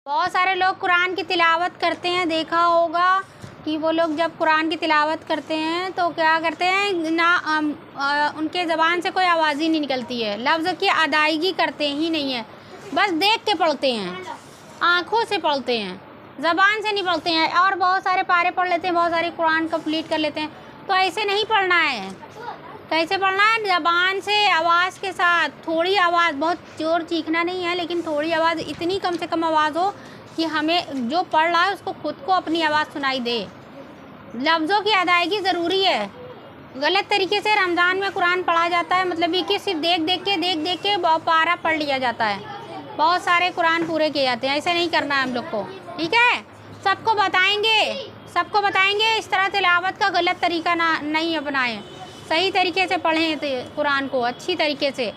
बहुत सारे लोग कुरान की तिलावत करते हैं, देखा होगा कि वो लोग जब कुरान की तिलावत करते हैं तो क्या करते हैं ना, उनके ज़बान से कोई आवाज़ ही नहीं निकलती है, लफ्ज़ की अदायगी करते ही नहीं है, बस देख के पढ़ते हैं, आँखों से पढ़ते हैं, ज़बान से नहीं पढ़ते हैं। और बहुत सारे पारे पढ़ लेते हैं, बहुत सारे कुरान कंप्लीट कर लेते हैं। तो ऐसे नहीं पढ़ना है। कैसे पढ़ना है? ज़बान से, आवाज़ के साथ, थोड़ी आवाज़, बहुत ज़ोर चीखना नहीं है, लेकिन थोड़ी आवाज़, इतनी कम से कम आवाज़ हो कि हमें जो पढ़ रहा है उसको खुद को अपनी आवाज़ सुनाई दे। लफ्ज़ों की अदायगी ज़रूरी है। गलत तरीके से रमज़ान में कुरान पढ़ा जाता है, मतलब ये कि सिर्फ देख देख के पारा पढ़ लिया जाता है, बहुत सारे कुरान पूरे किए जाते हैं। ऐसे नहीं करना है हम लोग को, ठीक है? सबको बताएंगे इस तरह तिलावत का गलत तरीका नहीं अपनाएं, सही तरीके से पढ़ें कुरान को अच्छी तरीके से।